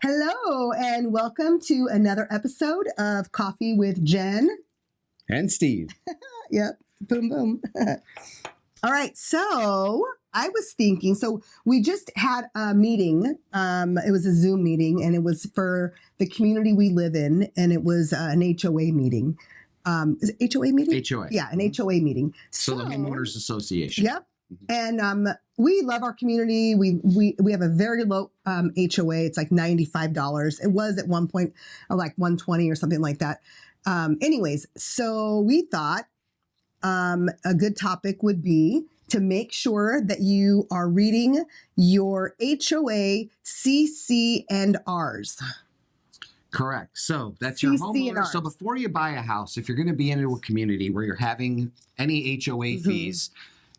Hello, and welcome to another episode of Coffee with Jen. And Steve. Yep. Boom, boom. All right. So I was thinking, we just had a meeting. It was a Zoom meeting, and it was for the community we live in, and it was an HOA meeting. Is it HOA meeting? HOA. Yeah, an HOA meeting. So the Homeowners Association. Yep. And we love our community. We have a very low HOA. It's like $95. It was at one point like $120 or something like that. Anyways, so we thought a good topic would be to make sure that you are reading your HOA CC&Rs. Correct. So that's your homeowner. So before you buy a house, if you're going to be into a community where you're having any HOA fees,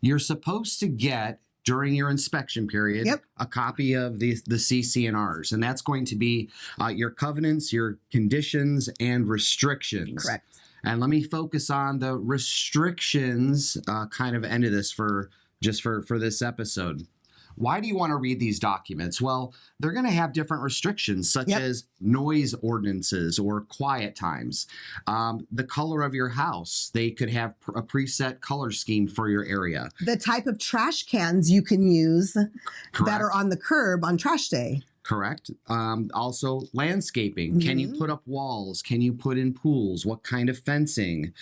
you're supposed to get, during your inspection period, a copy of the CC&Rs. And that's going to be your covenants, your conditions, and restrictions. Correct. And let me focus on the restrictions kind of end of this for this episode. Why do you want to read these documents? Well, they're going to have different restrictions, such as noise ordinances or quiet times. The color of your house, they could have a preset color scheme for your area. The type of trash cans you can use that are on the curb on trash day. Correct. Also, landscaping. Can you put up walls? Can you put in pools? What kind of fencing?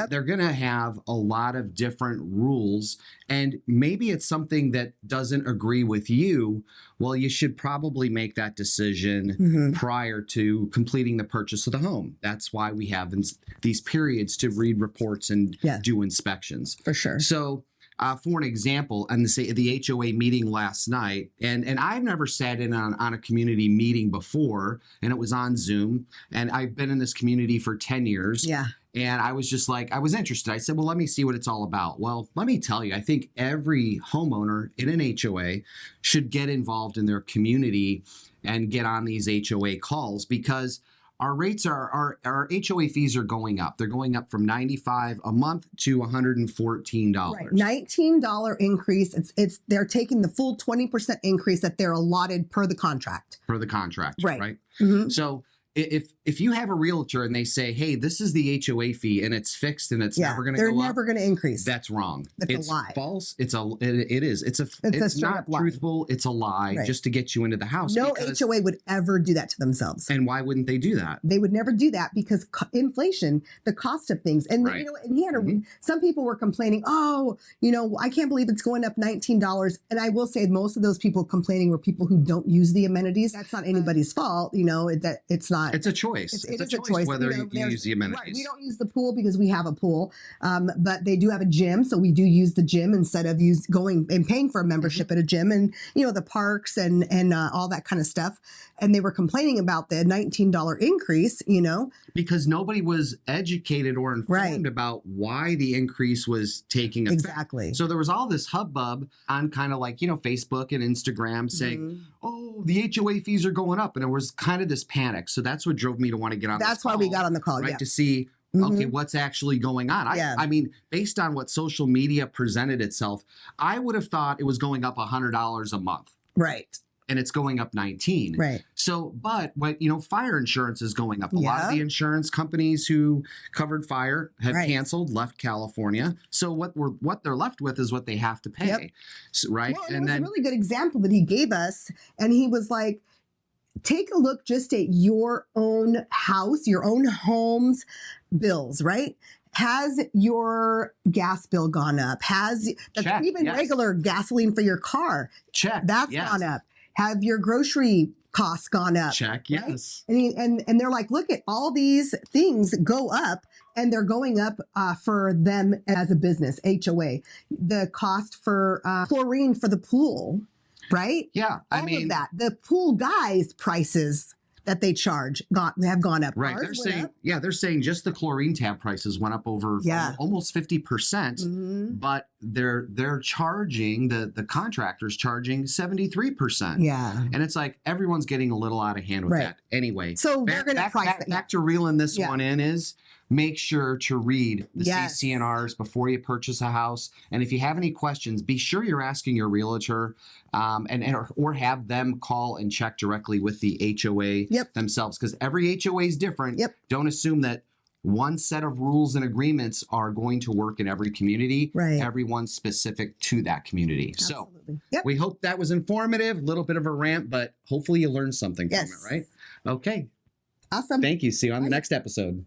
They're going to have a lot of different rules. And maybe it's something that doesn't agree with you. Well, you should probably make that decision prior to completing the purchase of the home. That's why we have these periods to read reports and do inspections. For sure. So, for an example, and the HOA meeting last night, and I've never sat in on a community meeting before, and it was on Zoom, and I've been in this community for 10 years. Yeah. And I was just like, I was interested. I said, well, let me see what it's all about. Well, let me tell you, I think every homeowner in an HOA should get involved in their community and get on these HOA calls, because our rates our HOA fees are going up. They're going up from $95 a month to $114. Right. $19 increase. They're taking the full 20% increase that they're allotted per the contract. Per the contract, right? Mm-hmm. So if you have a realtor and they say, hey, this is the HOA fee and it's fixed and it's never going to go up. They're never going to increase. That's wrong. It's a lie. False. It's not truthful. It's a lie just to get you into the house. No HOA would ever do that to themselves. And why wouldn't they do that? They would never do that because inflation, the cost of things. And you know, and he had some people were complaining, oh, you know, I can't believe it's going up $19. And I will say most of those people complaining were people who don't use the amenities. That's not anybody's fault, you know, that it's not. It's a choice. It's a choice whether you use the amenities. Right. We don't use the pool because we have a pool, but they do have a gym, so we do use the gym instead of going and paying for a membership at a gym, and you know, the parks and all that kind of stuff. And they were complaining about the $19 increase, you know, because nobody was educated or informed about why the increase was taking effect. Exactly. So there was all this hubbub on kind of like, you know, Facebook and Instagram saying, oh, the HOA fees are going up. And it was kind of this panic. So that's what drove me to want to get on this call. That's why we got on the call, right? To see, okay, what's actually going on. I mean, based on what social media presented itself, I would have thought it was going up $100 a month. Right. And it's going up 19. Right. So, but you know, fire insurance is going up. A lot of the insurance companies who covered fire have canceled, left California. So what they're left with is what they have to pay. So, right. Well, and then a really good example that he gave us, and he was like, take a look just at your own house, your own home's bills, right? Has your gas bill gone up? Has regular gasoline for your car? Check. That's gone up. Have your grocery costs gone up? Check. Right? Yes. And they're like, look at all these things go up, and they're going up for them as a business, HOA. The cost for chlorine for the pool, right? Yeah. I mean, that the pool guys' prices that they charge have gone up. Right. They're saying just the chlorine tab prices went up over almost 50%, but they're charging the contractors charging 73%. Yeah. And it's like everyone's getting a little out of hand with that. Anyway, so they're going to price back to reeling this one in is make sure to read the Yes. CC&Rs before you purchase a house. And if you have any questions, be sure you're asking your realtor or have them call and check directly with the HOA themselves, because every HOA is different. Don't assume that one set of rules and agreements are going to work in every community. Right. Everyone's specific to that community. Absolutely. So we hope that was informative, a little bit of a rant, but hopefully you learned something from it, right? Okay. Awesome. Thank you. See you on the next episode.